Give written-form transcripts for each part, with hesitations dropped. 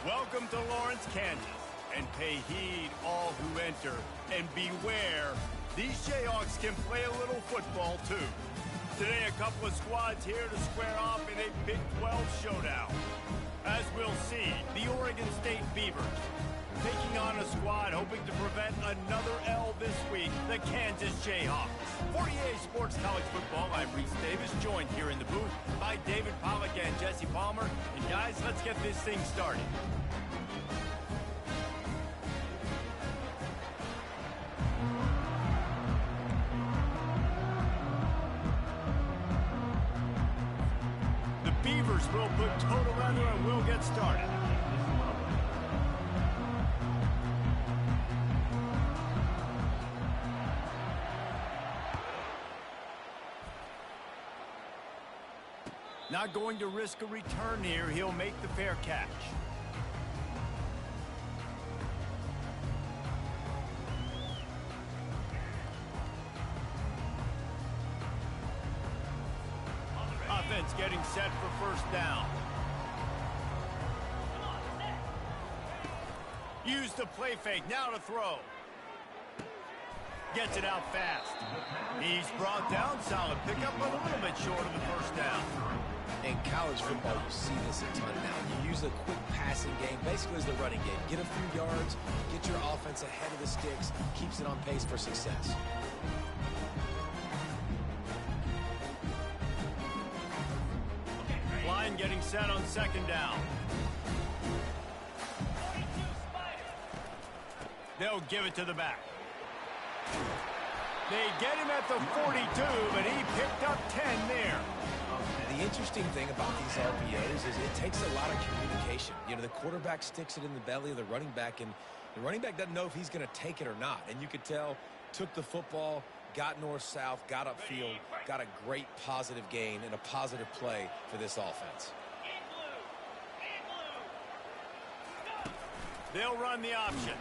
Welcome to Lawrence, Kansas, and pay heed all who enter, and beware, these Jayhawks can play a little football too. Today, a couple of squads here to square off in a Big 12 showdown. As we'll see, the Oregon State Beavers taking on a squad hoping to prevent another L this week, the Kansas Jayhawks. For EA Sports College Football, I'm Reese Davis, joined here in the booth by David Pollack and Jesse Palmer. And guys, let's get this thing started. The Beavers will put total leather and we'll get started. Not going to risk a return here. He'll make the fair catch. Offense getting set for first down. Use the play fake. Now to throw. Gets it out fast. He's brought down. Solid pickup, but a little bit short of the first down. In college football, you see this a ton now. You use a quick passing game, basically as the running game. Get a few yards, get your offense ahead of the sticks, keeps it on pace for success. Line getting set on second down. They'll give it to the back. They get him at the 42, but he picked up 10 there. The interesting thing about these RPOs is it takes a lot of communication. You know, the quarterback sticks it in the belly of the running back, and the running back doesn't know if he's going to take it or not. And you could tell, took the football, got north-south, got upfield, got a great positive gain and a positive play for this offense. They'll run the option.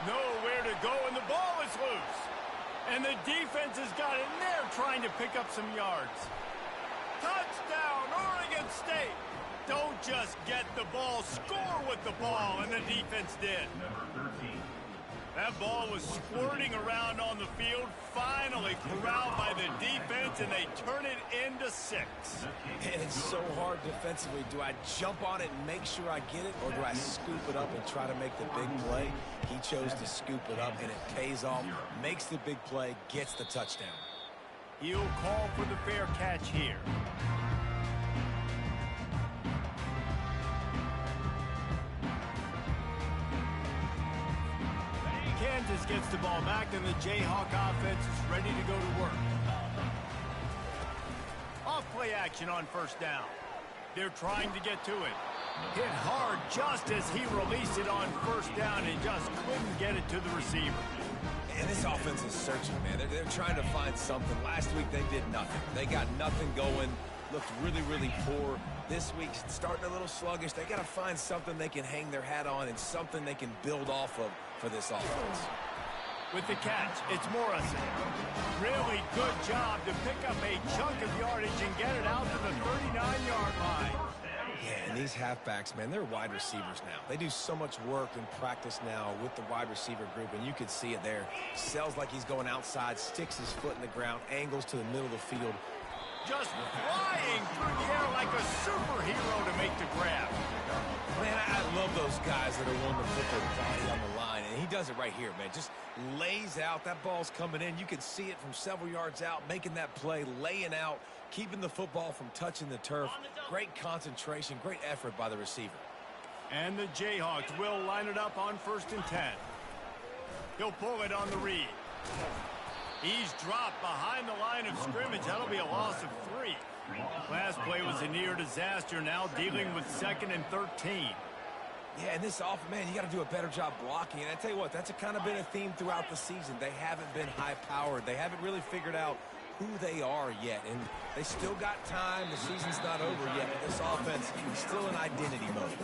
Nowhere to go, and the ball is loose. And the defense has got in there trying to pick up some yards. Touchdown, Oregon State! Don't just get the ball, score with the ball, and the defense did. That ball was squirting around on the field, finally corralled by the defense, and they turn it into 6. And it's so hard defensively. Do I jump on it and make sure I get it, or do I scoop it up and try to make the big play? He chose to scoop it up, and it pays off, makes the big play, gets the touchdown. He'll call for the fair catch here. Kansas gets the ball back, and the Jayhawk offense is ready to go to work. Off play action on first down. They're trying to get to it. Hit hard just as he released it on first down and just couldn't get it to the receiver. And this offense is searching, man. They're trying to find something. Last week, they did nothing. They got nothing going. Looked really, really poor. This week, starting a little sluggish. They got to find something they can hang their hat on and something they can build off of for this offense. With the catch, it's Morrison. Really good job to pick up a chunk of yardage and get it out to the 39-yard line. Yeah, and these halfbacks, man, they're wide receivers now. They do so much work in practice now with the wide receiver group, and you can see it there. Sells like he's going outside, sticks his foot in the ground, angles to the middle of the field. Just flying through the air like a superhero to make the grab. Man, I love those guys that are willing to put their body on the line, and he does it right here, man. Just lays out. That ball's coming in. You can see it from several yards out, making that play, laying out, keeping the football from touching the turf. Great concentration, great effort by the receiver. And the Jayhawks will line it up on 1st and 10. He'll pull it on the read. He's dropped behind the line of scrimmage. That'll be a loss of 3. Last play was a near disaster, now dealing with 2nd and 13. Yeah, and this offense, man, you got to do a better job blocking. And I tell you what, that's kind of been a theme throughout the season. They haven't been high-powered. They haven't really figured out who they are yet. And they still got time. The season's not over yet, but this offense is still in identity mode.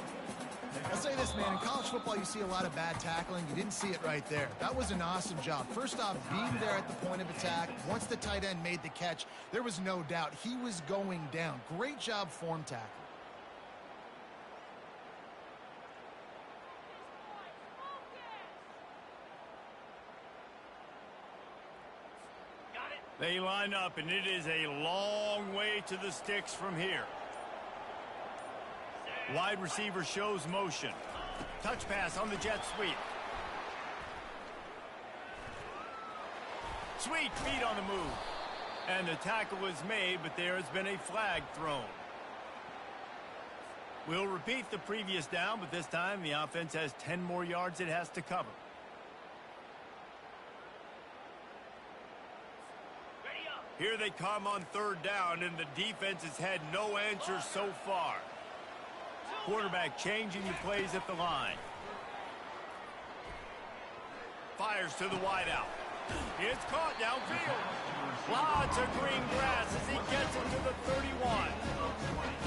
I'll say this, man. In college football, you see a lot of bad tackling. You didn't see it right there. That was an awesome job. First off, being there at the point of attack. Once the tight end made the catch, there was no doubt he was going down. Great job form tackle. They line up, and it is a long way to the sticks from here. Wide receiver shows motion. Touch pass on the jet sweep. Sweet feet on the move. And the tackle is made, but there has been a flag thrown. We'll repeat the previous down, but this time the offense has 10 more yards it has to cover. Here they come on third down, and the defense has had no answers so far. Quarterback changing the plays at the line. Fires to the wideout. It's caught downfield. Lots of green grass as he gets it to the 31.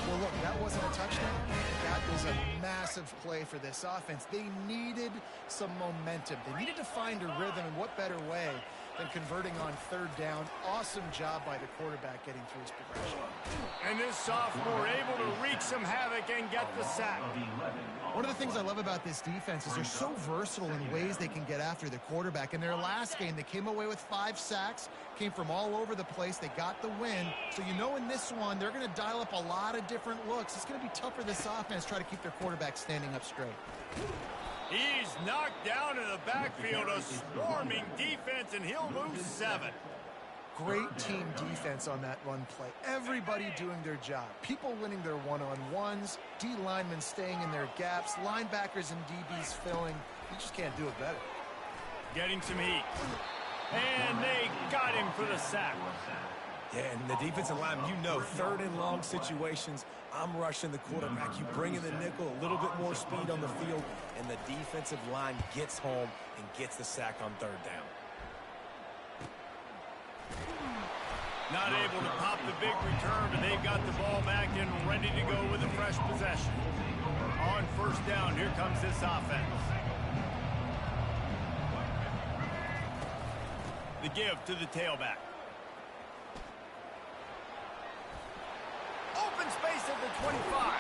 Well, look, that wasn't a touchdown. That was a massive play for this offense. They needed some momentum. They needed to find a rhythm, and what better way than converting on third down. Awesome job by the quarterback getting through his progression. And this sophomore able to wreak some havoc and get the sack. One of the things I love about this defense is they're so versatile in ways they can get after the quarterback. In their last game, they came away with 5 sacks, came from all over the place. They got the win. So you know in this one, they're going to dial up a lot of different looks. It's going to be tough for this offense to try to keep their quarterback standing up straight. He's knocked down in the backfield, a swarming defense, and he'll lose 7. Great team defense on that run play. Everybody doing their job. People winning their one-on-ones, D linemen staying in their gaps, linebackers and DBs filling. You just can't do it better. Getting some heat. And they got him for the sack. Yeah, and the defensive line, you know, third and long situations, I'm rushing the quarterback. You bring in the nickel, a little bit more speed on the field, and the defensive line gets home and gets the sack on third down. Not able to pop the big return, but they've got the ball back and ready to go with a fresh possession. On first down, here comes this offense. The give to the tailback. Open space at the 25.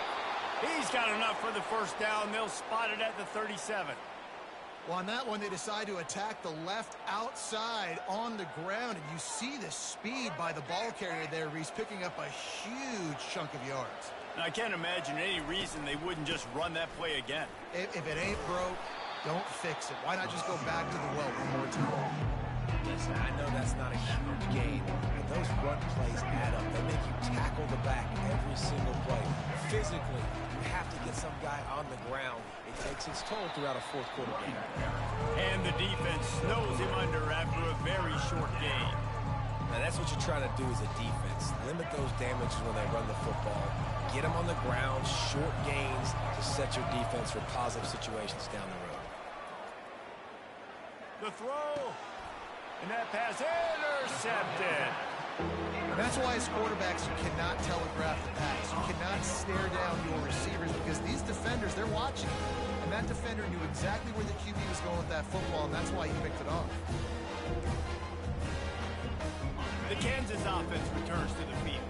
He's got enough for the first down. They'll spot it at the 37. Well, on that one, they decide to attack the left outside on the ground, and you see the speed by the ball carrier there, Reese, picking up a huge chunk of yards. Now, I can't imagine any reason they wouldn't just run that play again. If it ain't broke, don't fix it. Why not just go back to the well one more time? Listen, I know that's not a huge gain, but those run plays add up. They make you tackle the back every single play. Physically, you have to get some guy on the ground. It takes its toll throughout a fourth quarter game. And the defense snows him under after a very short gain. Now, that's what you're trying to do as a defense. Limit those damages when they run the football. Get them on the ground, short gains to set your defense for positive situations down the road. The throw. And that pass intercepted. And that's why as quarterbacks, you cannot telegraph the pass. You cannot stare down your receivers because these defenders, they're watching. And that defender knew exactly where the QB was going with that football, and that's why he picked it off. The Kansas offense returns to the field.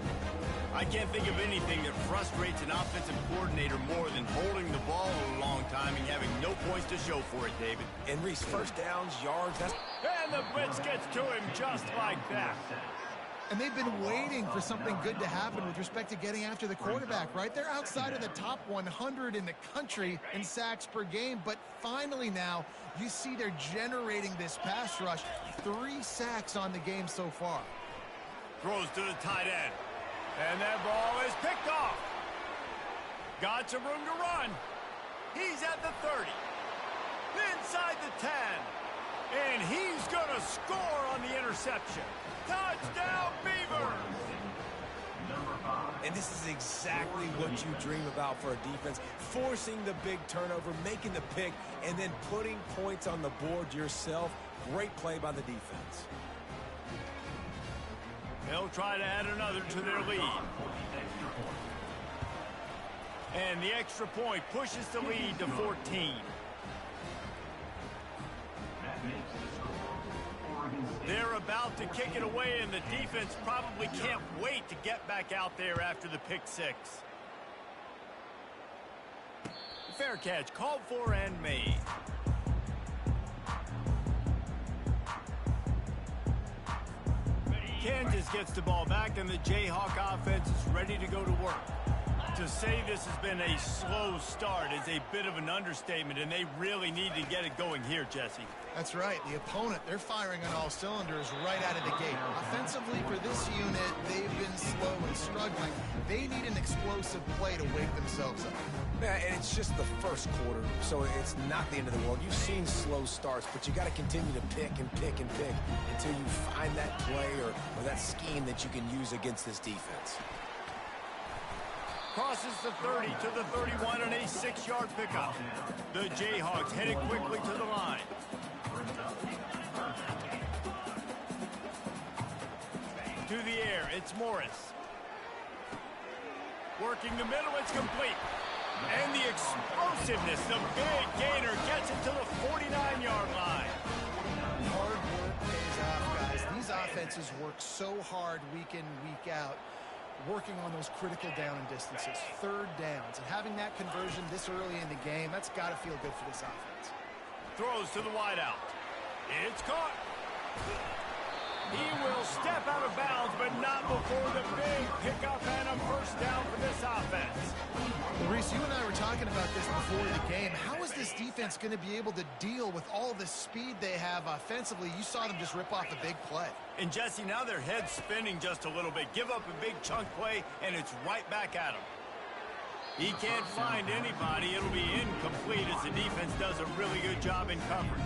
I can't think of anything that frustrates an offensive coordinator more than holding the ball a long time and having no points to show for it, David. And Reese, first downs, yards, that's... And the blitz gets to him just like that. And they've been waiting for something good to happen with respect to getting after the quarterback, right? They're outside of the top 100 in the country in sacks per game, but finally now you see they're generating this pass rush. 3 sacks on the game so far. Throws to the tight end. And that ball is picked off. Got some room to run. He's at the 30. Inside the 10. And he's going to score on the interception. Touchdown, Beavers! And this is exactly what you dream about for a defense. Forcing the big turnover, making the pick, and then putting points on the board yourself. Great play by the defense. They'll try to add another to their lead. And the extra point pushes the lead to 14. They're about to kick it away, and the defense probably can't wait to get back out there after the pick six. Fair catch called for and made. Kansas gets the ball back, and the Jayhawk offense is ready to go to work. To say this has been a slow start is a bit of an understatement, and they really need to get it going here, Jesse. That's right. The opponent, they're firing on all cylinders right out of the gate. Offensively, for this unit, they've been slow and struggling. They need an explosive play to wake themselves up. Yeah, and it's just the first quarter, so it's not the end of the world. You've seen slow starts, but you got to continue to pick and pick and pick until you find that play or that scheme that you can use against this defense. Crosses the 30 to the 31 and a 6-yard pickup. The Jayhawks headed quickly to the line. To the air, it's Morris. Working the middle, it's complete. And the explosiveness, the big gainer gets it to the 49-yard line. Hard work pays off, guys. These offenses work so hard week in, week out, working on those critical down and distances, third downs, and having that conversion this early in the game, that's got to feel good for this offense. Throws to the wideout. It's caught. He will step out of bounds, but not before the big pickup and a first down for this offense. Well, Reese, you and I were talking about this before the game. How is this defense going to be able to deal with all the speed they have offensively? You saw them just rip off a big play. And Jesse, now their head's spinning just a little bit. Give up a big chunk play, and it's right back at him. He can't find anybody. It'll be incomplete as the defense does a really good job in coverage.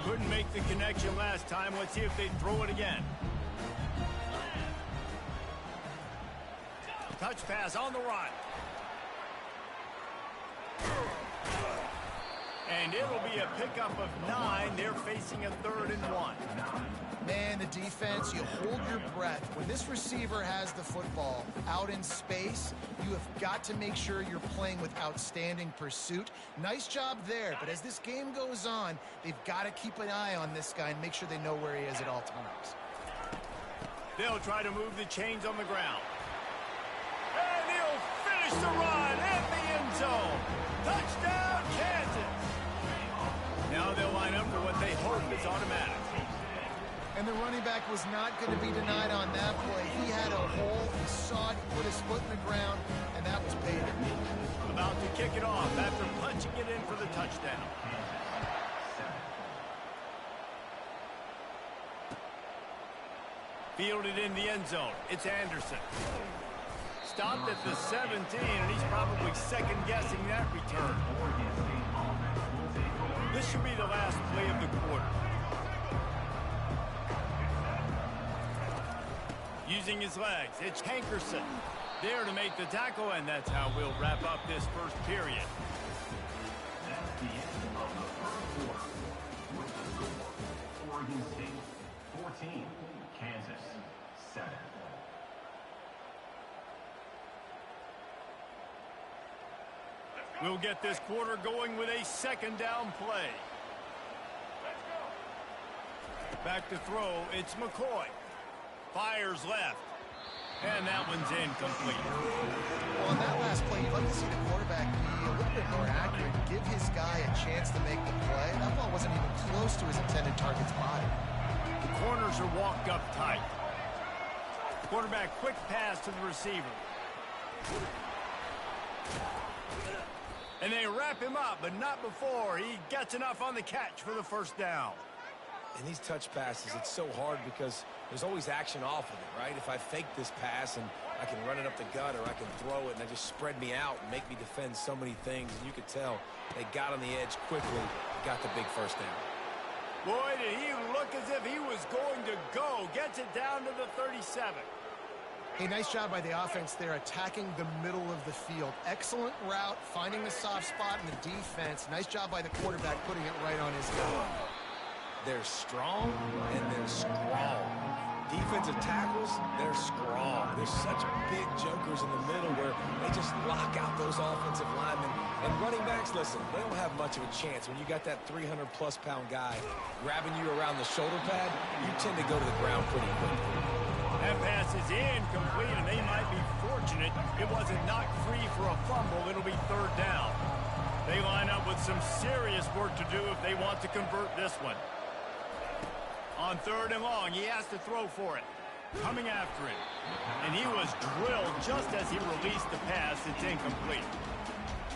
Couldn't make the connection last time. Let's see if they throw it again. Touch pass on the run. And it'll be a pickup of 9. They're facing a 3rd and 1. Man, the defense, you hold your breath. When this receiver has the football out in space, you have got to make sure you're playing with outstanding pursuit. Nice job there, but as this game goes on, they've got to keep an eye on this guy and make sure they know where he is at all times. They'll try to move the chains on the ground. And he'll finish the run at the end zone. Touchdown, Kansas. Now they'll line up for what they hope is automatic. And the running back was not going to be denied on that play. He had a hole, he saw it, put his foot in the ground, and that was paid. About to kick it off after punching it in for the touchdown. Fielded in the end zone. It's Anderson. Stopped at the 17, and he's probably second-guessing that return. This should be the last play of the quarter. Using his legs, it's Hankerson there to make the tackle, and that's how we'll wrap up this first period. That's the end of the first quarter. With the score, Oregon State 14, Kansas 7. We'll get this quarter going with a second down play. Back to throw, it's McCoy. Fires left. And that one's incomplete. Well, on that last play, you'd like to see the quarterback be a little bit more accurate, give his guy a chance to make the play. That ball wasn't even close to his intended target's body. The corners are walked up tight. Quarterback quick pass to the receiver. And they wrap him up, but not before he gets enough on the catch for the first down. And these touch passes, it's so hard because there's always action off of it, right? If I fake this pass and I can run it up the gut or I can throw it and they just spread me out and make me defend so many things, and you could tell they got on the edge quickly, got the big first down. Boy, did he look as if he was going to go. Gets it down to the 37. Hey, nice job by the offense there, attacking the middle of the field. Excellent route, finding the soft spot in the defense. Nice job by the quarterback putting it right on his guy. They're strong and they're strong. Defensive tackles, they're strong. There's such big jokers in the middle where they just lock out those offensive linemen. And running backs, listen, they don't have much of a chance. When you got that 300-plus pound guy grabbing you around the shoulder pad, you tend to go to the ground pretty quickly. That pass is incomplete, and they might be fortunate it wasn't knocked free for a fumble. It'll be third down. They line up with some serious work to do if they want to convert this one. On 3rd and long, he has to throw for it. Coming after him. And he was drilled just as he released the pass. It's incomplete.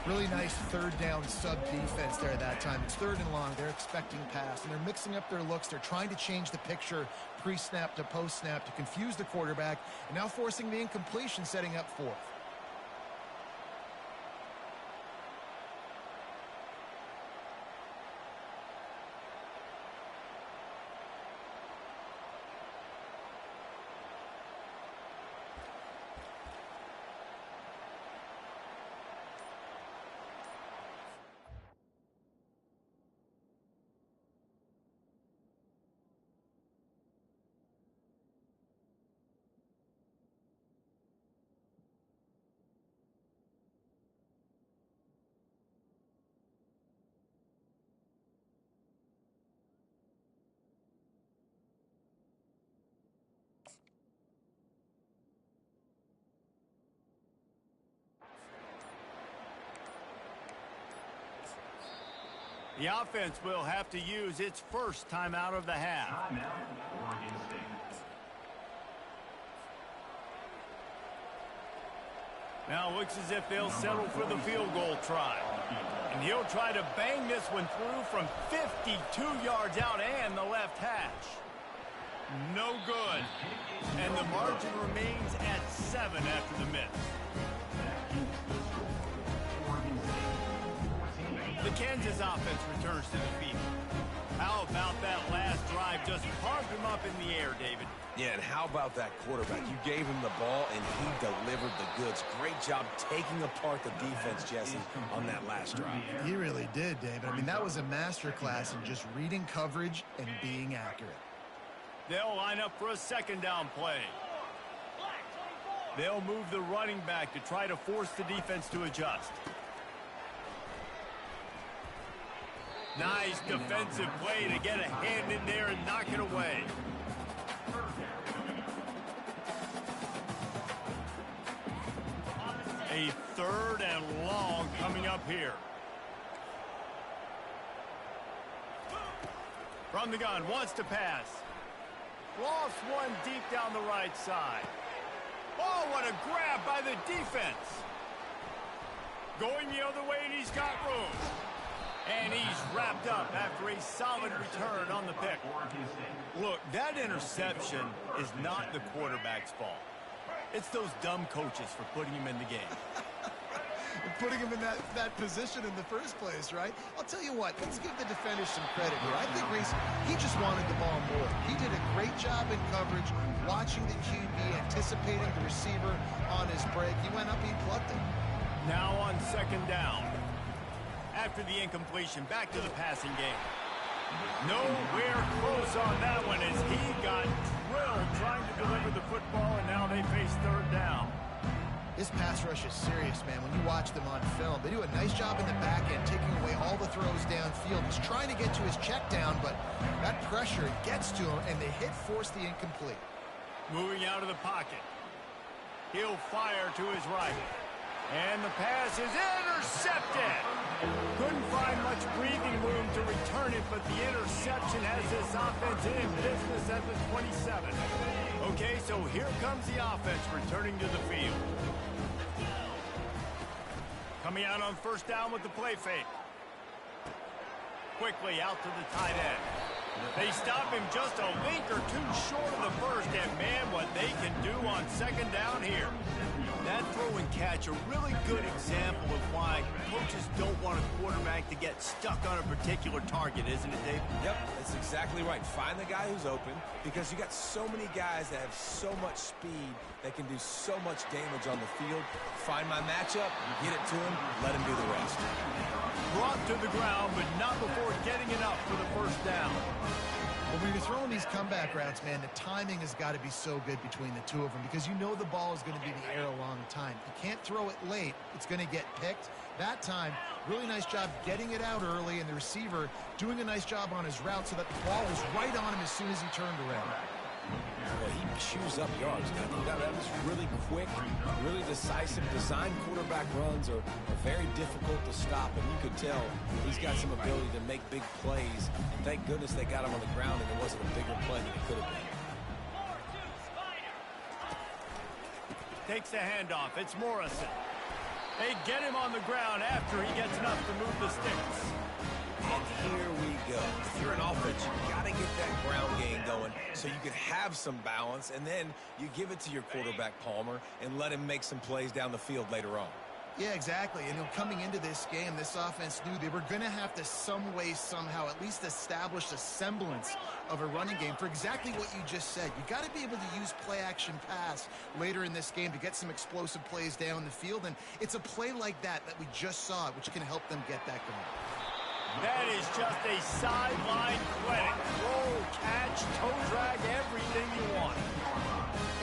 Really nice 3rd down sub-defense there at that time. It's 3rd and long. They're expecting pass, and they're mixing up their looks. They're trying to change the picture pre-snap to post-snap to confuse the quarterback, and now forcing the incompletion, setting up 4th. The offense will have to use its first timeout of the half. Timeout, Oregon State. Now it looks as if they'll settle for the field goal try. And he'll try to bang this one through from 52 yards out and the left hash. No good. And the margin remains at 7 after the miss. The Kansas offense returns to the field. How about that last drive? Just pumped him up in the air, David. Yeah, and how about that quarterback? You gave him the ball, and he delivered the goods. Great job taking apart the defense, Jesse, on that last drive. He really did, David. I mean, that was a masterclass in just reading coverage and being accurate. They'll line up for a 2nd down play. They'll move the running back to try to force the defense to adjust. Nice defensive play to get a hand in there and knock it away. A 3rd and long coming up here. From the gun, wants to pass. Lofts one deep down the right side. Oh, what a grab by the defense. Going the other way, and he's got room. And he's wrapped up after a solid return on the pick. Look, that interception is not the quarterback's fault. It's those dumb coaches for putting him in the game. Putting him in that position in the first place, right? I'll tell you what, let's give the defenders some credit here. I think Reese, he just wanted the ball more. He did a great job in coverage, watching the QB, anticipating the receiver on his break. He went up, he plucked it. Now on 2nd down. After the incompletion, back to the passing game. Nowhere close on that one as he got drilled trying to deliver the football, and now they face 3rd down. This pass rush is serious, man. When you watch them on film, they do a nice job in the back end, taking away all the throws downfield. He's trying to get to his check down, but that pressure gets to him, and the hit forced the incomplete. Moving out of the pocket. He'll fire to his right. And the pass is intercepted. Couldn't find much breathing room to return it, but the interception has this offense in business at the 27. Okay, so here comes the offense returning to the field. Coming out on 1st down with the play fake. Quickly out to the tight end. They stop him just a link or two short of the first, and man, what they can do on 2nd down here. That throw and catch, a really good example of why coaches don't want a quarterback to get stuck on a particular target, isn't it, Dave? Yep, that's exactly right. Find the guy who's open, because you got so many guys that have so much speed that can do so much damage on the field. Find my matchup, get it to him, let him do the rest. Brought to the ground, but not before getting it up for the 1st down. Well, when you're throwing these comeback routes, man, the timing has got to be so good between the two of them because you know the ball is going to be in the air a long time. You can't throw it late. It's going to get picked. That time, really nice job getting it out early, and the receiver doing a nice job on his route so that the ball was right on him as soon as he turned around. Well, he chews up yards. That was really quick, really decisive. Design quarterback runs are very difficult to stop, and you could tell he's got some ability to make big plays. And thank goodness they got him on the ground, and it wasn't a bigger play than it could have been. Takes the handoff. It's Morrison. They get him on the ground after he gets enough to move the sticks. And here we go. If you're an offense, you got to get that ground game going so you can have some balance, and then you give it to your quarterback, Palmer, and let him make some plays down the field later on. Yeah, exactly. And coming into this game, this offense knew they were going to have to some way, somehow, at least establish a semblance of a running game for exactly what you just said. You got to be able to use play-action pass later in this game to get some explosive plays down the field. And it's a play like that we just saw, which can help them get that going. That is just a sideline clinic. Roll, catch, toe drag, everything you want.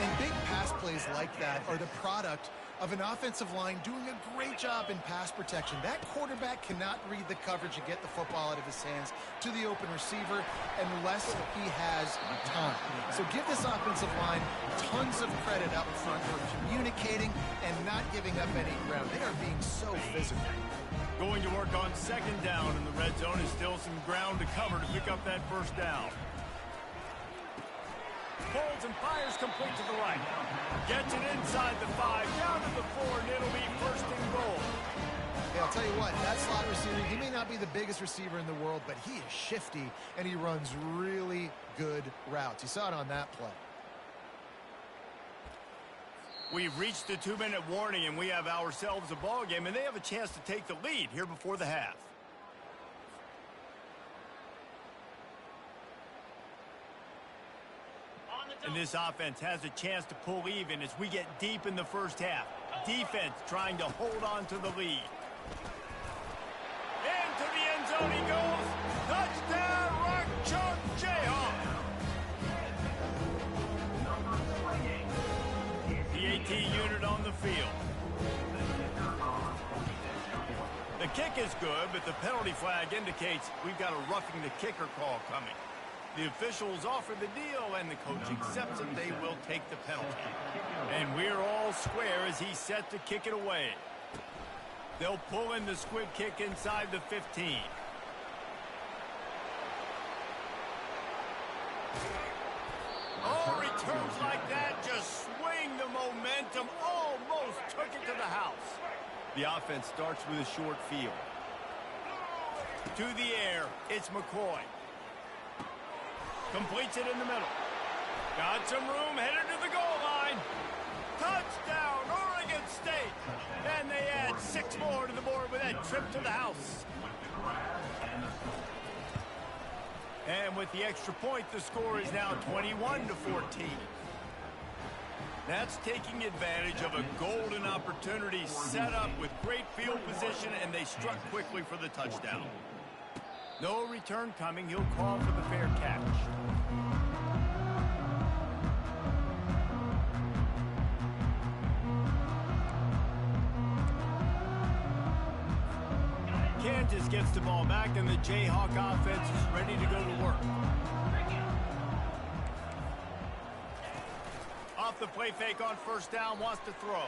And big pass plays like that are the product of an offensive line doing a great job in pass protection. That quarterback cannot read the coverage and get the football out of his hands to the open receiver unless he has time. So give this offensive line tons of credit up front for communicating and not giving up any ground. They are being so physical. Going to work on second down in the red zone is still some ground to cover to pick up that first down. Holds and fires complete to the right. Gets it inside the 5, down to the 4, and it'll be first and goal. Yeah, I'll tell you what, that slot receiver, he may not be the biggest receiver in the world, but he is shifty, and he runs really good routes. You saw it on that play. We've reached the 2-minute warning, and we have ourselves a ball game, and they have a chance to take the lead here before the half. And this offense has a chance to pull even as we get deep in the first half. Defense trying to hold on to the lead. Into the end zone he goes. Touchdown, Rock Chalk Jayhawk. The AT unit on the field. The kick is good, but the penalty flag indicates we've got a roughing the kicker call coming. The officials offer the deal, and the coach accepts it. They will take the penalty. And we're all square as he's set to kick it away. They'll pull in the squib kick inside the 15. Oh, returns like that just swing the momentum. Almost took it to the house. The offense starts with a short field. To the air, it's McCoy. Completes it in the middle. Got some room, headed to the goal line. Touchdown, Oregon State. And they add 6 more to the board with that trip to the house. And with the extra point, the score is now 21-14. That's taking advantage of a golden opportunity set up with great field position, and they struck quickly for the touchdown. No return coming. He'll call for the fair catch. Kansas gets the ball back, and the Jayhawk offense is ready to go to work. Off the play fake on first down, wants to throw.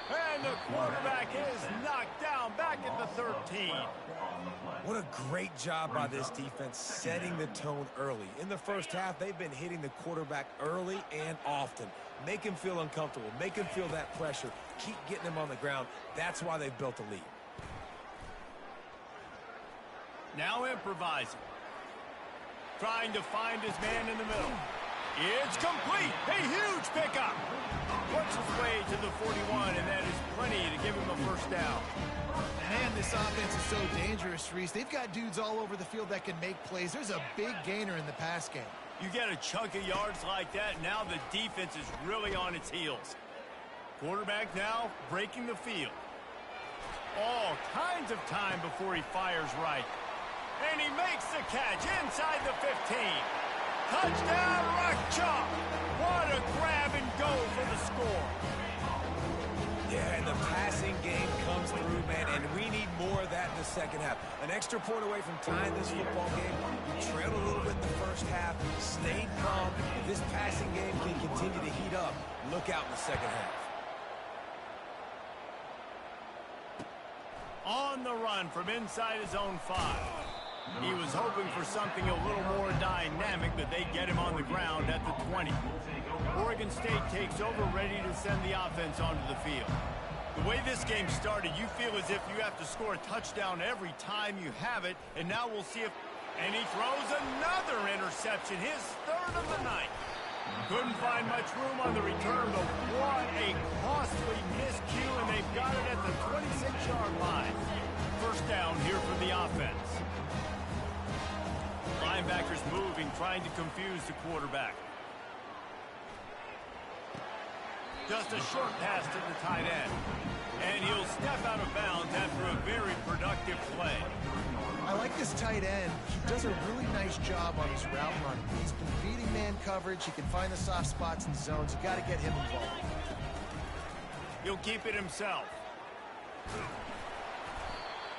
And the quarterback is knocked down back at the 13. What a great job by this defense setting the tone early. In the first half, they've been hitting the quarterback early and often. Make him feel uncomfortable. Make him feel that pressure. Keep getting him on the ground. That's why they've built a lead. Now improvising. Trying to find his man in the middle. It's complete. A huge pickup. Works his way to the 41, and that is plenty to give him a first down. Man, this offense is so dangerous, Reese. They've got dudes all over the field that can make plays. There's a big gainer in the pass game. You get a chunk of yards like that, now the defense is really on its heels. Quarterback now breaking the field. All kinds of time before he fires right. And he makes the catch inside the 15. Touchdown, Rock Chalk. What a grab and go for the score. Yeah, and the passing game comes through, man, and we need more of that in the second half. An extra point away from tying this football game. We trailed a little bit in the first half, stayed calm, this passing game can continue to heat up, look out in the second half. On the run from inside his own 5. He was hoping for something a little more dynamic, but they get him on the ground at the 20. Oregon State takes over, ready to send the offense onto the field. The way this game started, you feel as if you have to score a touchdown every time you have it, and now we'll see if... And he throws another interception, his 3rd of the night. Couldn't find much room on the return, but what a costly miscue, and they've got it at the 26-yard line. First down here for the offense. Linebackers moving, trying to confuse the quarterback. Just a short pass to the tight end. And he'll step out of bounds after a very productive play. I like this tight end. He does a really nice job on his route running. He's been beating man coverage. He can find the soft spots and zones. You got to get him involved. He'll keep it himself.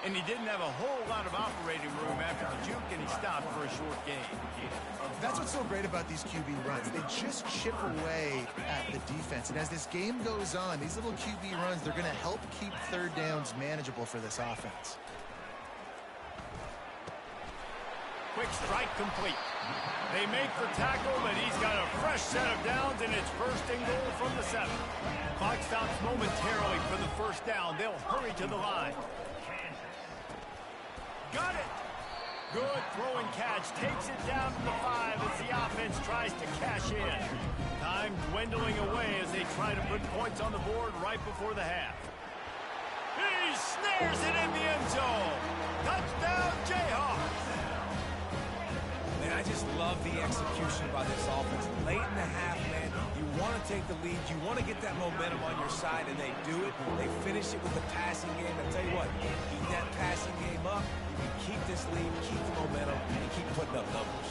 And he didn't have a whole lot of operating room after the juke, and he stopped for a short gain. That's what's so great about these QB runs. They just chip away at the defense. And as this game goes on, these little QB runs, they're going to help keep third downs manageable for this offense. Quick strike complete. They make the tackle, but he's got a fresh set of downs, and it's 1st and goal from the 7. Clock stops momentarily for the first down. They'll hurry to the line. Got it. Good throw and catch. Takes it down to the 5 as the offense tries to cash in. Time dwindling away as they try to put points on the board right before the half. He snares it in the end zone. Touchdown, Jayhawks. Man, I just love the execution by this offense. Late in the half, man, you want to take the lead. You want to get that momentum on your side, and they do it. They finish it with the passing game. I tell you what, keep that passing game up. You can keep this lead, keep the momentum, and keep putting up numbers.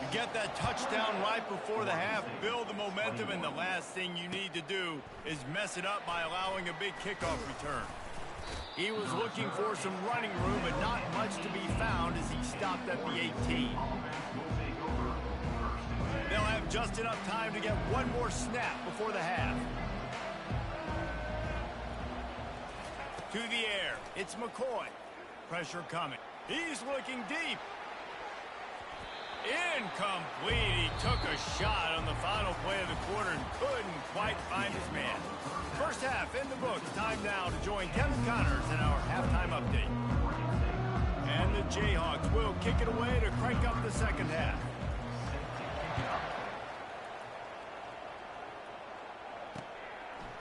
You get that touchdown right before the half, build the momentum, and the last thing you need to do is mess it up by allowing a big kickoff return. He was looking for some running room, but not much to be found as he stopped at the 18. They'll have just enough time to get one more snap before the half. To the air, it's McCoy. Pressure coming. He's looking deep. Incomplete. He took a shot on the final play of the quarter and couldn't quite find his man. First half in the books. Time now to join Kevin Connors in our halftime update. And the Jayhawks will kick it away to crank up the second half.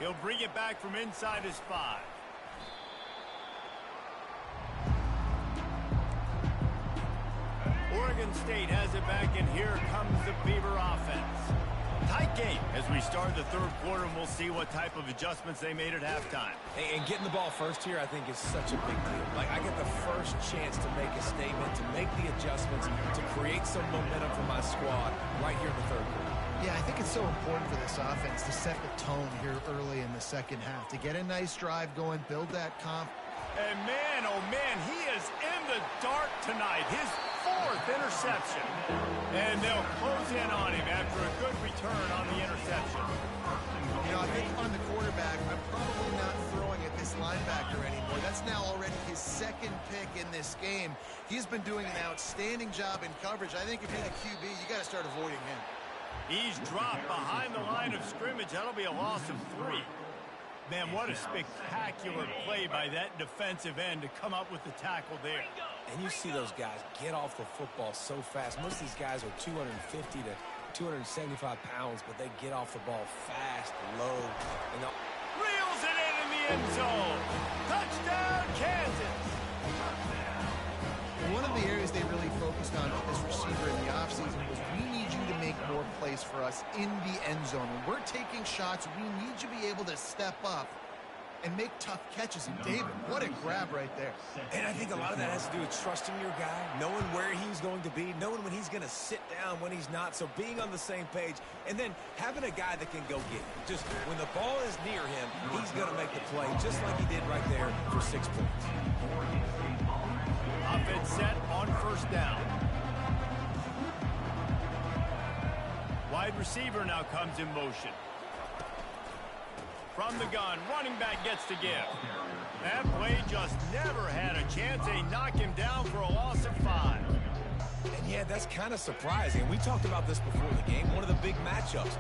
He'll bring it back from inside his 5. Oregon State has it back, and here comes the Beaver offense. Tight game as we start the third quarter, and we'll see what type of adjustments they made at halftime. Hey, and getting the ball first here, I think, is such a big deal. Like, I get the first chance to make a statement, to make the adjustments, to create some momentum for my squad right here in the third quarter. Yeah, I think it's so important for this offense to set the tone here early in the second half, to get a nice drive going, build that confidence. And man, oh man, he is in the dark tonight. His 4th interception. And they'll close in on him after a good return on the interception. You know, I think on the quarterback, I'm probably not throwing at this linebacker anymore. That's now already his 2nd pick in this game. He's been doing an outstanding job in coverage. I think if you're the QB, you got to start avoiding him. He's dropped behind the line of scrimmage. That'll be a loss of 3. Man, what a spectacular play by that defensive end to come up with the tackle there. And you see those guys get off the football so fast. Most of these guys are 250 to 275 pounds, but they get off the ball fast, low. And reels it in the end zone. Touchdown, Kansas. One of the areas they really focused on with this receiver in the offseason was we need you to make more plays for us in the end zone. When we're taking shots, we need you to be able to step up and make tough catches. And David, what a grab right there. And I think a lot of that has to do with trusting your guy, knowing where he's going to be, knowing when he's going to sit down, when he's not. So being on the same page, and then having a guy that can go get it. Just when the ball is near him, he's going to make the play, just like he did right there for 6 points. Offense set on first down. Wide wide receiver now comes in motion. From the gun, running back gets to give. That play just never had a chance. They knock him down for a loss of 5. And yeah, that's kind of surprising. We talked about this before the game. One of the big matchups.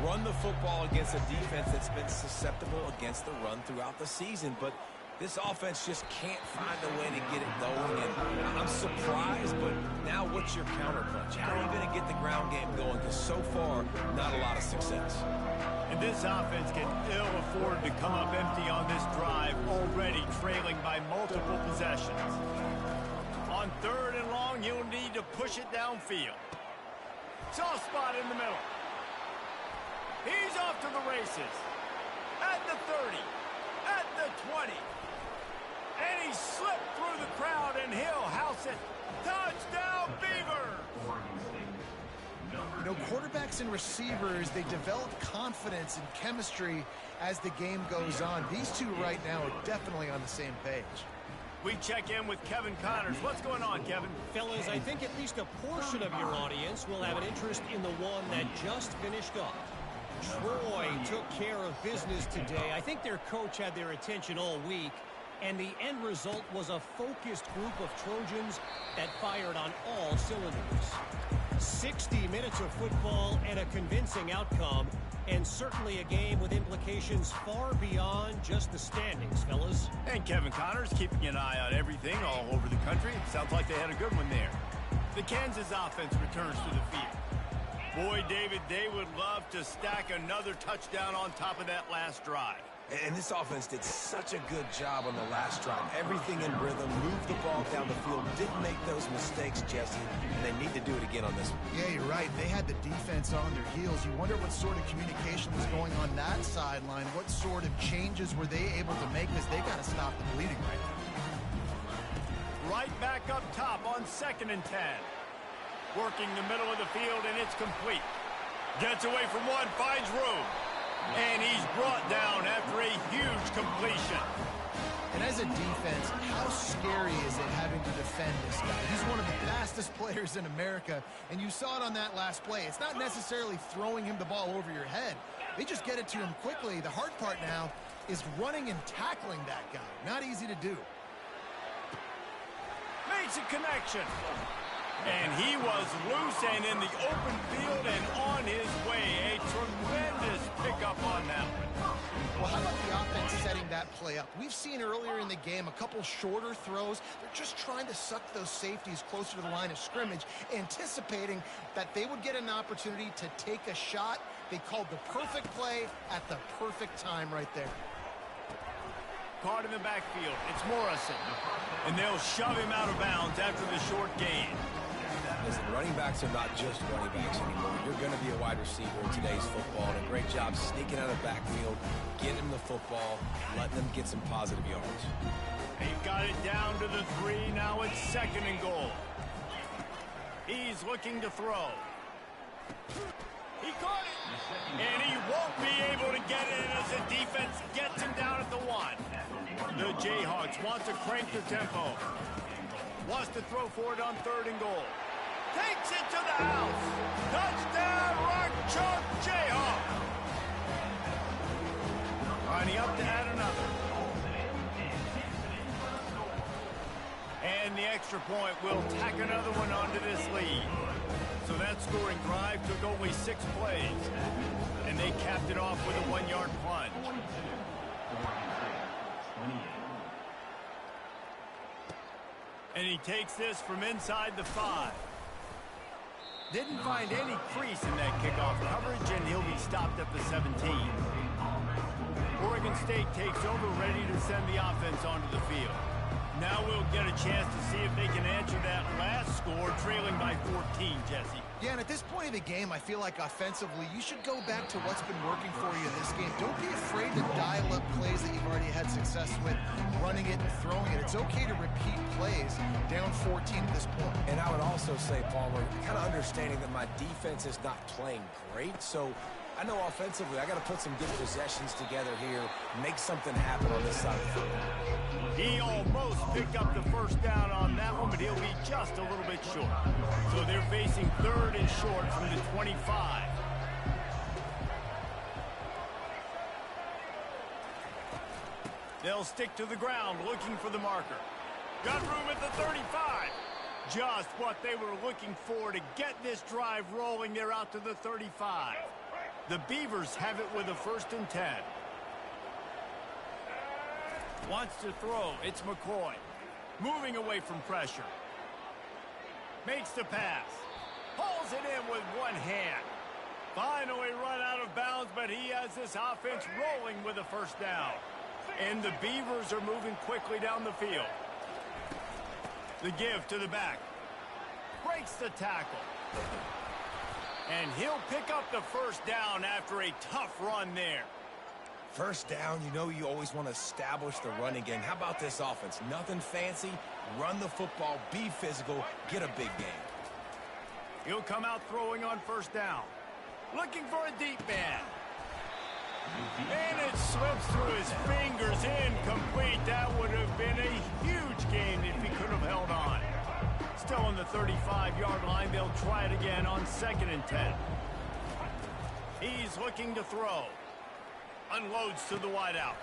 Run the football against a defense that's been susceptible against the run throughout the season. But this offense just can't find a way to get it going. And I'm surprised, but now what's your counterpunch? How are you going to get the ground game going? Because so far, not a lot of success. And this offense can ill afford to come up empty on this drive, already trailing by multiple possessions. On 3rd and long, you'll need to push it downfield. Soft spot in the middle. He's off to the races. At the 30. At the 20. And he slipped through the crowd, and he'll house it. Touchdown, Beaver! You know, quarterbacks and receivers, they develop confidence and chemistry as the game goes on. These two right now are definitely on the same page. We check in with Kevin Connors. What's going on, Kevin? Fellas, I think at least a portion of your audience will have an interest in the one that just finished up. Troy took care of business today. I think their coach had their attention all week, and the end result was a focused group of Trojans that fired on all cylinders. 60 minutes of football and a convincing outcome, and certainly a game with implications far beyond just the standings, fellas. And Kevin Connors keeping an eye on everything all over the country. Sounds like they had a good one there. The Kansas offense returns to the field. Boy, David, they would love to stack another touchdown on top of that last drive. And this offense did such a good job on the last drive. Everything in rhythm, moved the ball down the field, didn't make those mistakes, Jesse, and they need to do it again on this one. Yeah, you're right. They had the defense on their heels. You wonder what sort of communication was going on that sideline. What sort of changes were they able to make, because they got to stop the bleeding right now. Right back up top on 2nd and 10. Working the middle of the field, and it's complete. Gets away from one, finds room. And he's brought down after a huge completion. And as a defense, how scary is it having to defend this guy? He's one of the fastest players in America, and you saw it on that last play. It's not necessarily throwing him the ball over your head. They just get it to him quickly. The hard part now is running and tackling that guy. Not easy to do. Makes a connection. And he was loose and in the open field and on his way. A tremendous pickup on that one. Well, how about the offense setting that play up? We've seen earlier in the game a couple shorter throws. They're just trying to suck those safeties closer to the line of scrimmage, anticipating that they would get an opportunity to take a shot. They called the perfect play at the perfect time right there. Caught in the backfield. It's Morrison. And they'll shove him out of bounds after the short gain. Listen, running backs are not just running backs anymore. You're going to be a wide receiver in today's football. And a great job sneaking out of the backfield, getting them the football, letting them get some positive yards. He got it down to the 3. Now it's 2nd and goal. He's looking to throw. He caught it. And he won't be able to get it as the defense gets him down at the 1. The Jayhawks want to crank the tempo. Wants to throw for it on 3rd and goal. Takes it to the house. Touchdown, Rock Chalk Jayhawk. Lining up to add another. And the extra point will tack another one onto this lead. So that scoring drive took only 6 plays. And they capped it off with a 1-yard plunge. And he takes this from inside the 5. Didn't find any crease in that kickoff coverage, and he'll be stopped at the 17. Oregon State takes over, ready to send the offense onto the field. Now we'll get a chance to see if they can answer that last score, trailing by 14, Jesse. Yeah, and at this point of the game, I feel like offensively, you should go back to what's been working for you in this game. Don't be afraid to dial up plays that you've already had success with, running it and throwing it. It's okay to repeat plays down 14 at this point. And I would also say, Palmer, kind of understanding that my defense is not playing great, so I know offensively I got to put some good possessions together here, make something happen on this side of the field. He almost picked up the first down on that one, but he'll be just a little bit short. So they're facing 3rd and short from the 25. They'll stick to the ground looking for the marker. Got room at the 35. Just what they were looking for to get this drive rolling. They're out to the 35. The Beavers have it with a 1st and 10. Wants to throw. It's McCoy. Moving away from pressure. Makes the pass. Pulls it in with one hand. Finally run out of bounds, but he has this offense rolling with a 1st down. And the Beavers are moving quickly down the field. The give to the back. Breaks the tackle. And he'll pick up the 1st down after a tough run there. 1st down, you know you always want to establish the running game. How about this offense? Nothing fancy. Run the football, be physical, get a big game. He'll come out throwing on 1st down. Looking for a deep man. And it slips through his fingers, incomplete. That would have been a huge gain if he could have held on. Still on the 35-yard line. They'll try it again on 2nd and 10. He's looking to throw. Unloads to the wideout.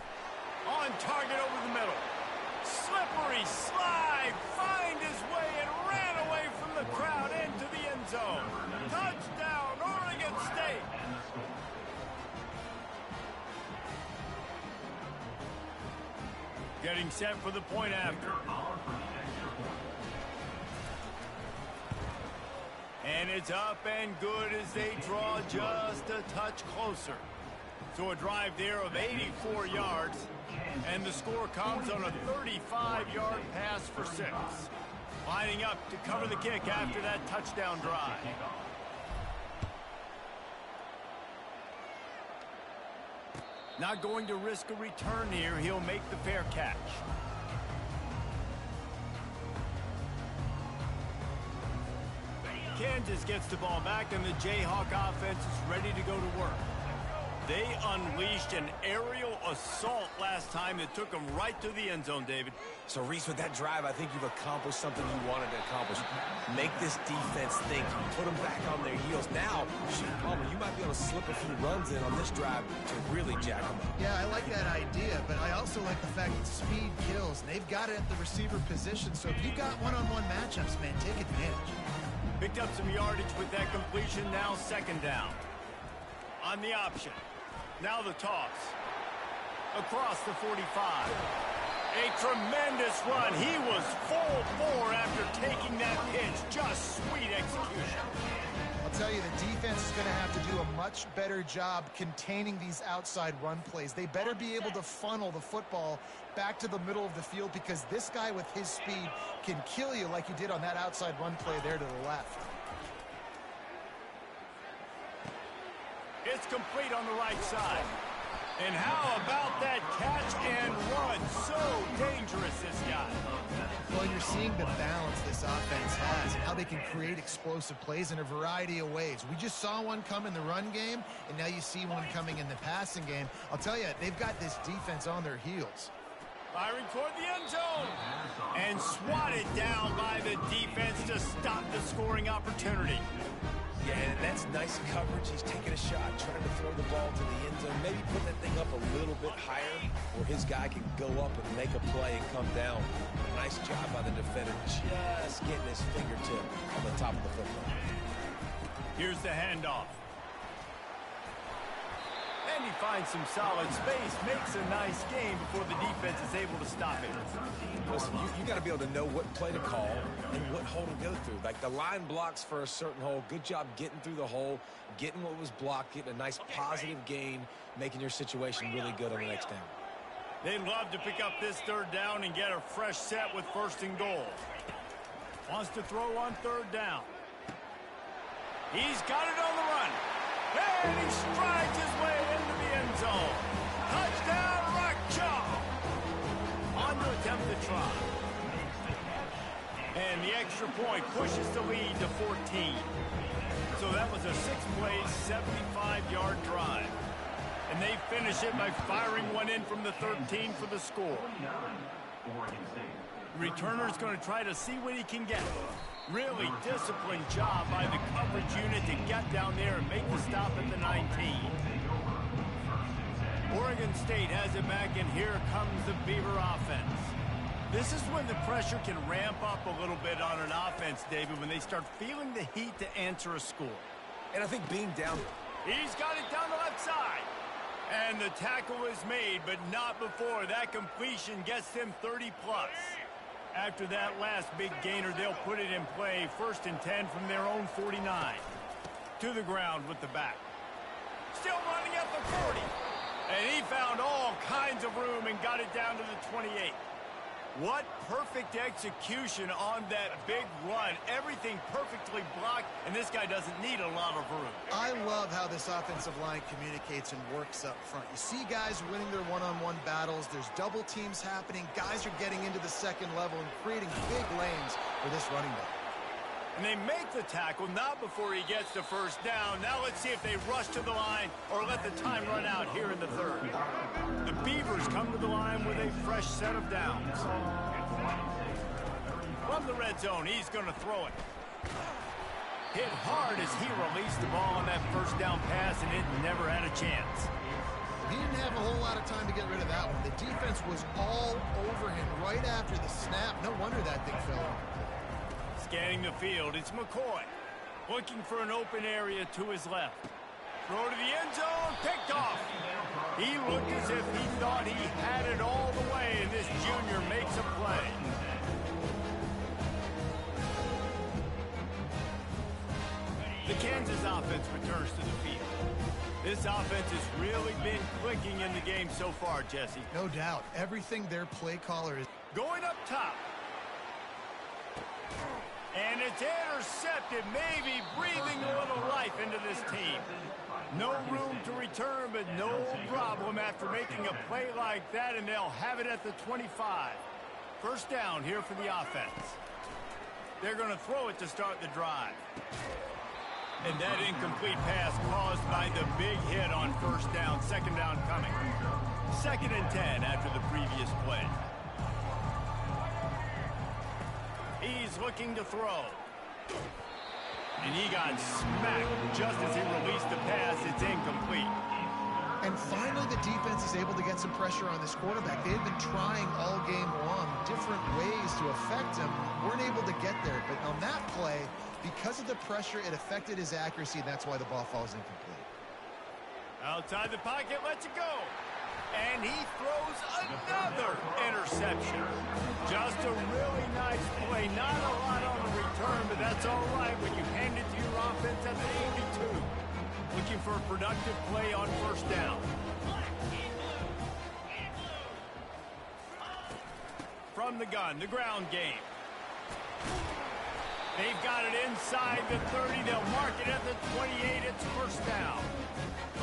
On target over the middle. Slippery slide. Find his way and ran away from the crowd into the end zone. Touchdown, Oregon State. Getting set for the point after. And it's up and good as they draw just a touch closer. So a drive there of 84 yards. And the score comes on a 35-yard pass for 6. Lining up to cover the kick after that touchdown drive. Not going to risk a return here. He'll make the fair catch. Kansas gets the ball back, and the Jayhawk offense is ready to go to work. They unleashed an aerial assault last time that took them right to the end zone, David. So, Reese, with that drive, I think you've accomplished something you wanted to accomplish. Make this defense think. Put them back on their heels. Now, Palmer, you might be able to slip a few runs in on this drive to really jack them up. Yeah, I like that idea, but I also like the fact that speed kills. They've got it at the receiver position, so if you've got one-on-one matchups, man, take advantage. Picked up some yardage with that completion. Now 2nd down. On the option. Now the toss. Across the 45. A tremendous run. He was full bore after taking that pitch. Just sweet execution. I'll tell you, the defense is going to have to do a much better job containing these outside run plays. They better be able to funnel the football back to the middle of the field, because this guy with his speed can kill you like he did on that outside run play there to the left. It's complete on the right side. And how about that catch and run? So dangerous, this guy. Well, you're seeing the balance this offense has and how they can create explosive plays in a variety of ways. We just saw one come in the run game, and now you see one coming in the passing game. I'll tell you, they've got this defense on their heels. Firing toward the end zone. And swatted down by the defense to stop the scoring opportunity. Yeah, and that's nice coverage. He's taking a shot, trying to throw the ball to the end zone. Maybe put that thing up a little bit higher where his guy can go up and make a play and come down. Nice job by the defender, just getting his fingertip on the top of the football. Here's the handoff. And he finds some solid space, makes a nice game before the defense is able to stop it. Listen, you got to be able to know what play to call and what hole to go through. Like the line blocks for a certain hole. Good job getting through the hole, getting what was blocked, getting a nice positive gain, making your situation really good on the next down. They'd love to pick up this 3rd down and get a fresh set with 1st and goal. Wants to throw on 3rd down. He's got it on the run. And he strides his way into the end zone. Touchdown, Rockjaw. On to attempt the try. And the extra point pushes the lead to 14. So that was a 6-play, 75-yard drive. And they finish it by firing one in from the 13 for the score. The returner's going to try to see what he can get. Really disciplined job by the coverage unit to get down there and make the stop at the 19. Oregon State has it back, and here comes the Beaver offense. This is when the pressure can ramp up a little bit on an offense, David, when they start feeling the heat to answer a score. And I think being down... He's got it down the left side. And the tackle is made, but not before. That completion gets them 30-plus. After that last big gainer, they'll put it in play. 1st and 10 from their own 49. To the ground with the back. Still running at the 40. And he found all kinds of room and got it down to the 28. What perfect execution on that big run. Everything perfectly blocked, and this guy doesn't need a lot of room. I love how this offensive line communicates and works up front. You see guys winning their one-on-one battles. There's double teams happening. Guys are getting into the second level and creating big lanes for this running back. And they make the tackle, not before he gets the first down. Now let's see if they rush to the line or let the time run out here in the 3rd. The Beavers come to the line with a fresh set of downs. From the red zone, he's going to throw it. Hit hard as he released the ball on that first down pass, and it never had a chance. He didn't have a whole lot of time to get rid of that one. The defense was all over him right after the snap. No wonder that thing fell. Scanning the field, it's McCoy. Looking for an open area to his left. Throw to the end zone, picked off. He looked as if he thought he had it all the way, and this junior makes a play. The Kansas offense returns to the field. This offense has really been clicking in the game so far, Jesse. No doubt. Everything their play caller is... Going up top. And it's intercepted, maybe breathing a little life into this team. No room to return, but no problem after making a play like that, and they'll have it at the 25. 1st down here for the offense. They're going to throw it to start the drive. And that incomplete pass caused by the big hit on 1st down. 2nd down coming. 2nd and 10 after the previous play. He's looking to throw. And he got smacked just as he released the pass. It's incomplete. And finally, the defense is able to get some pressure on this quarterback. They had been trying all game long different ways to affect him. Weren't able to get there. But on that play, because of the pressure, it affected his accuracy, and that's why the ball falls incomplete. Outside the pocket, lets it go. And he throws another interception. Just a really nice play. Not a lot on the return, but that's all right when you hand it to your offense at the 42. Looking for a productive play on 1st down. From the gun, the ground game. They've got it inside the 30. They'll mark it at the 28. It's 1st down.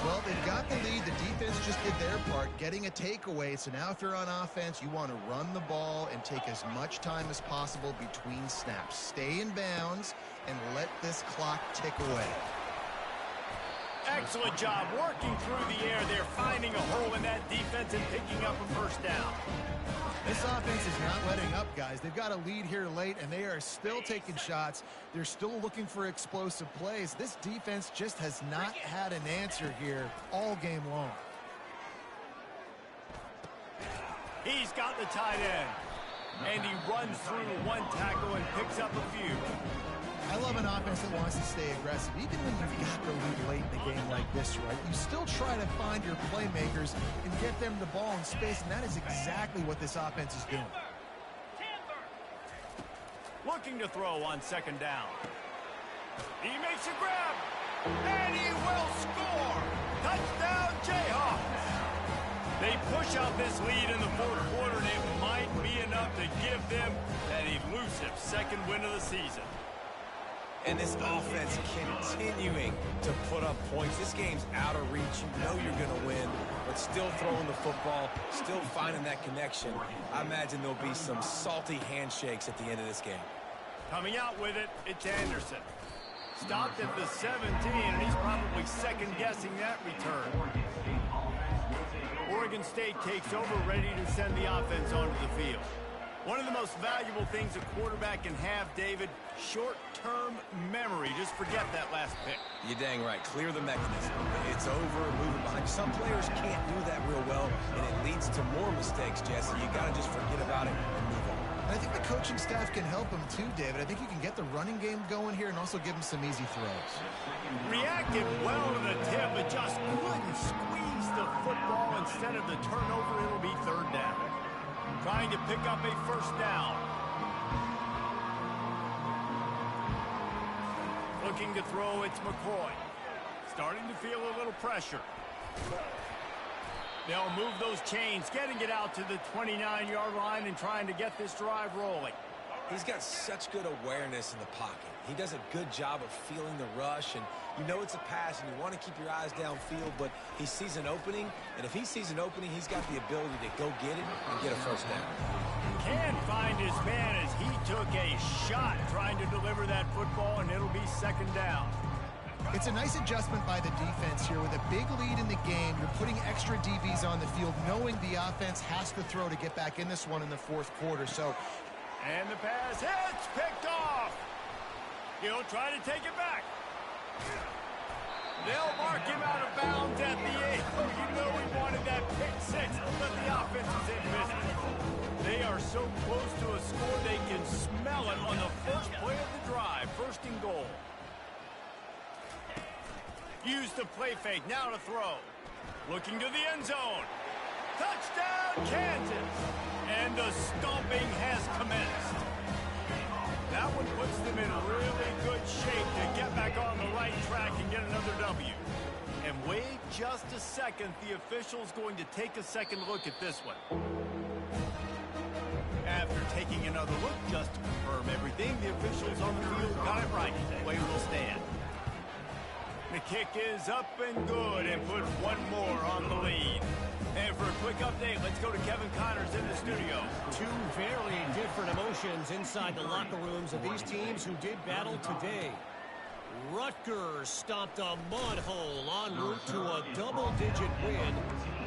Well, they've got the lead. The defense just did their part, getting a takeaway. So now if you're on offense, you want to run the ball and take as much time as possible between snaps. Stay in bounds and let this clock tick away. Excellent job working through the air. They're finding a hole in that defense and picking up a 1st down. This offense is not letting up, guys. They've got a lead here late, and they are still taking shots. They're still looking for explosive plays. This defense just has not had an answer here all game long. He's got the tight end, and he runs through one tackle and picks up a few. I love an offense that wants to stay aggressive. Even when you've got the lead late in the game like this, right, you still try to find your playmakers and get them the ball in space, and that is exactly what this offense is doing. Looking to throw on 2nd down. He makes a grab, and he will score. Touchdown, Jayhawks. They push out this lead in the 4th quarter, and it might be enough to give them an elusive 2nd win of the season. And this offense continuing to put up points. This game's out of reach. You know you're going to win, but still throwing the football, still finding that connection. I imagine there'll be some salty handshakes at the end of this game. Coming out with it, it's Anderson. Stopped at the 17, and he's probably second-guessing that return. Oregon State takes over, ready to send the offense onto the field. One of the most valuable things a quarterback can have, David, short-term memory. Just forget that last pick. You're dang right. Clear the mechanism. It's over, moving behind. Some players can't do that real well, and it leads to more mistakes, Jesse. You got to just forget about it and move on. And I think the coaching staff can help him too, David. I think you can get the running game going here and also give him some easy throws. Reacted well to the tip, but just couldn't squeeze the football. Instead of the turnover, it'll be third down. Trying to pick up a first down. Looking to throw, it's McCoy. Starting to feel a little pressure. They'll move those chains, getting it out to the 29-yard line and trying to get this drive rolling. He's got such good awareness in the pocket. He does a good job of feeling the rush, and you know it's a pass, and you want to keep your eyes downfield, but he sees an opening, and if he sees an opening, he's got the ability to go get it and get a first down. Can't find his man as he took a shot trying to deliver that football, and it'll be second down. It's a nice adjustment by the defense here. With a big lead in the game, you're putting extra DBs on the field, knowing the offense has to throw to get back in this one in the fourth quarter. So, and the pass hits, picked off. He'll try to take it back. They'll mark him out of bounds at the 8. Oh, you know he wanted that pick six, but the offense is in business. They are so close to a score, they can smell it on the first play of the drive. First and goal. Use the play fake, now to throw. Looking to the end zone. Touchdown, Kansas! And the stomping has commenced. That one puts them in really good shape to get back on the right track and get another W. And wait just a second, the official's going to take a second look at this one. After taking another look, just to confirm everything, the officials on the field got it right. Play will stand. The kick is up and good and puts one more on the lead. And for a quick update, let's go to Kevin Connors in the studio. Two very different emotions inside the locker rooms of these teams who did battle today. Rutgers stomped a mud hole en route to a double-digit win,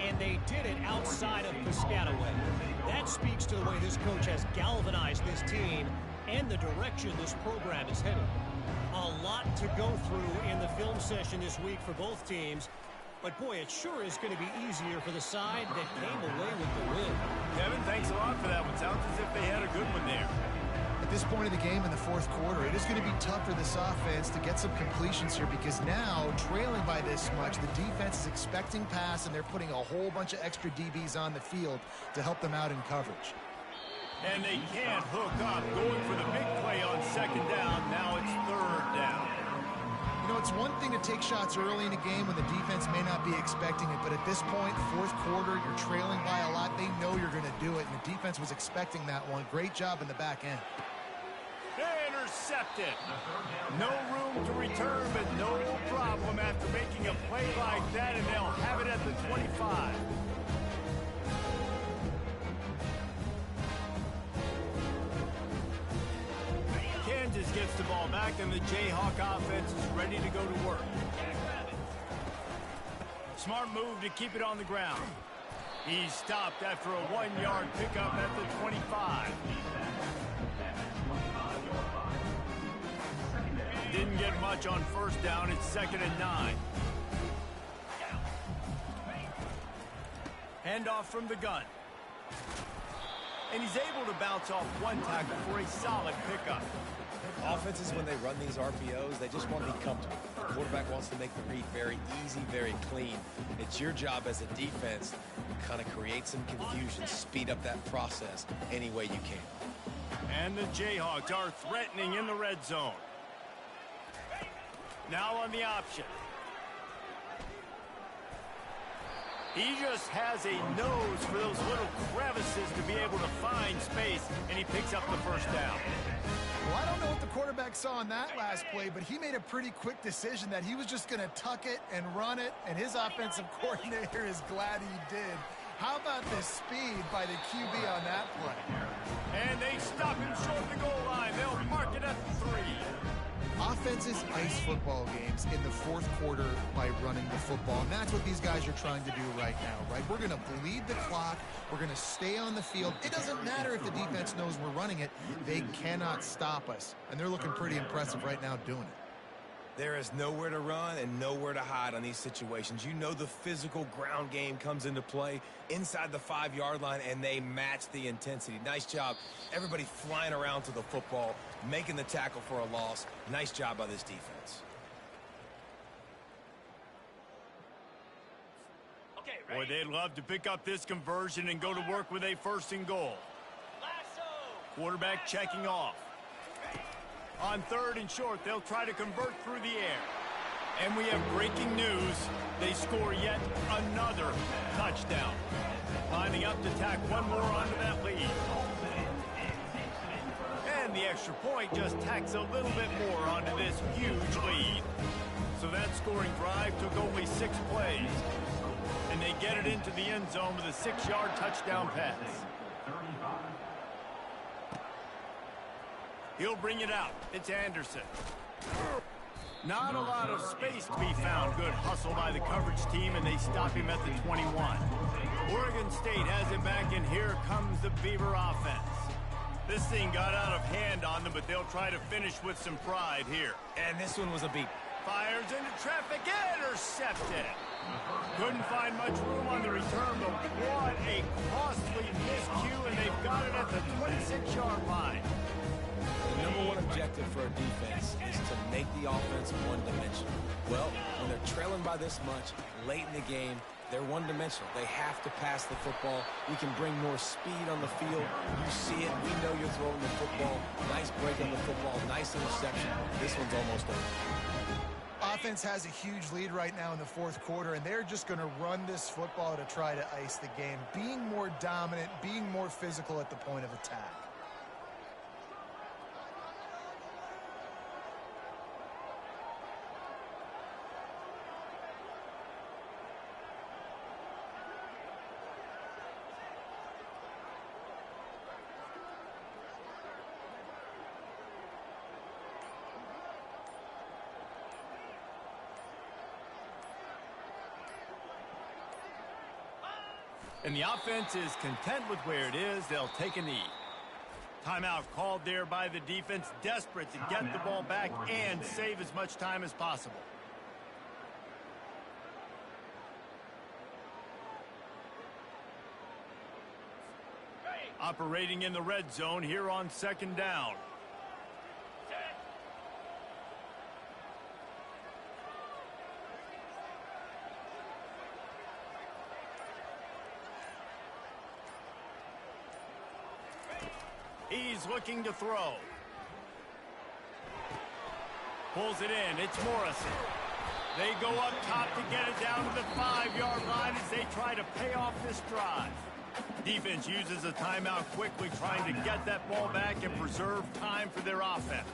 and they did it outside of Piscataway. That speaks to the way this coach has galvanized this team and the direction this program is headed. A lot to go through in the film session this week for both teams. But, boy, it sure is going to be easier for the side that came away with the win. Kevin, thanks a lot for that one. Sounds as if they had a good one there. at this point of the game in the fourth quarter, it is going to be tough for this offense to get some completions here, because now, trailing by this much, the defense is expecting pass, and they're putting a whole bunch of extra DBs on the field to help them out in coverage. And they can't hook up, going for the big play on second down. Now it's third down. You know, it's one thing to take shots early in a game when the defense may not be expecting it, but at this point, fourth quarter, you're trailing by a lot. They know you're going to do it, and the defense was expecting that one. Great job in the back end. Intercepted. No room to return, but no problem after making a play like that, and they'll have it at the 25. Kansas gets the ball back, and the Jayhawk offense is ready to go to work. Smart move to keep it on the ground. He's stopped after a 1-yard pickup at the 25. Didn't get much on first down. It's 2nd and 9. Handoff from the gun. And he's able to bounce off one tackle for a solid pickup. Offenses, when they run these RPOs, they just want to be comfortable. The quarterback wants to make the read very easy, very clean. It's your job as a defense to kind of create some confusion, speed up that process any way you can. And the Jayhawks are threatening in the red zone. Now on the option. He just has a nose for those little crevices to be able to find space, and he picks up the first down. Well, I don't know what the quarterback saw on that last play, but he made a pretty quick decision that he was just going to tuck it and run it, and his offensive coordinator is glad he did. How about the speed by the QB on that play? And they stop him short of the goal line. They'll mark it at the 3. Offenses ice football games in the fourth quarter by running the football, and that's what these guys are trying to do right now, right? We're going to bleed the clock. We're going to stay on the field. It doesn't matter if the defense knows we're running it. They cannot stop us, and they're looking pretty impressive right now doing it. There is nowhere to run and nowhere to hide on these situations. You know the physical ground game comes into play inside the 5-yard line, and they match the intensity. Nice job. Everybody flying around to the football, making the tackle for a loss. Nice job by this defense. Boy, they'd love to pick up this conversion and go to work with a 1st and goal. Quarterback checking off. On 3rd and short, they'll try to convert through the air. And we have breaking news. They score yet another touchdown. Lining up to tack one more onto that lead. And the extra point just tacks a little bit more onto this huge lead. So that scoring drive took only 6 plays. And they get it into the end zone with a 6-yard touchdown pass. He'll bring it out. It's Anderson. Not a lot of space to be found. Good hustle by the coverage team, and they stop him at the 21. Oregon State has it back, and here comes the Beaver offense. This thing got out of hand on them, but they'll try to finish with some pride here. And this one was a beat. Fires into traffic, intercepted. Couldn't find much room on the return, but what a costly miscue, and they've got it at the 26-yard line. The number one objective for a defense is to make the offense one-dimensional. Well, when they're trailing by this much, late in the game, they're one-dimensional. They have to pass the football. We can bring more speed on the field. You see it. We know you're throwing the football. Nice break on the football. Nice interception. This one's almost over. Offense has a huge lead right now in the fourth quarter, and they're just going to run this football to try to ice the game, being more dominant, being more physical at the point of attack. And the offense is content with where it is. They'll take a knee. Timeout called there by the defense, desperate to get the ball back and save as much time as possible. Operating in the red zone here on 2nd down. He's looking to throw. Pulls it in. It's Morrison. They go up top to get it down to the 5-yard line as they try to pay off this drive. Defense uses a timeout quickly, trying to get that ball back and preserve time for their offense.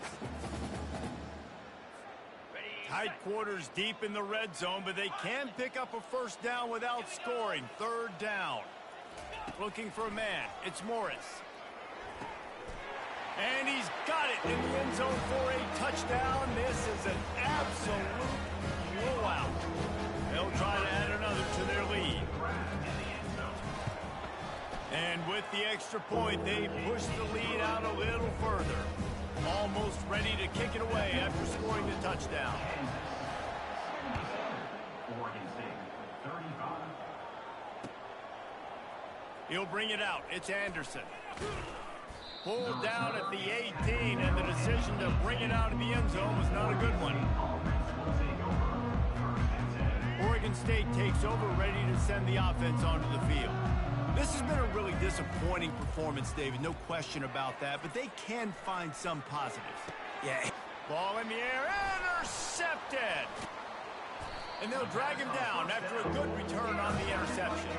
Tight quarters deep in the red zone, but they can pick up a 1st down without scoring. 3rd down. Looking for a man. It's Morris. And he's got it in the end zone for a touchdown. This is an absolute blowout. They'll try to add another to their lead. And with the extra point, they push the lead out a little further. Almost ready to kick it away after scoring the touchdown. Oregon State, 35. He'll bring it out. It's Anderson. Pulled down at the 18, and the decision to bring it out of the end zone was not a good one. Oregon State takes over, ready to send the offense onto the field. This has been a really disappointing performance, David, no question about that, but they can find some positives. Yeah. Ball in the air, intercepted! And they'll drag him down after a good return on the interception.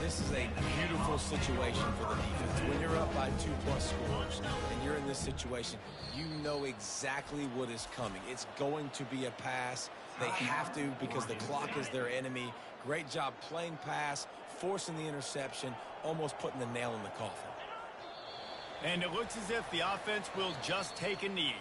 This is a beautiful situation for the defense. When you're up by 2+ scores and you're in this situation, you know exactly what is coming. It's going to be a pass. They have to because the clock is their enemy. Great job playing pass, forcing the interception, almost putting the nail in the coffin. And it looks as if the offense will just take a knee.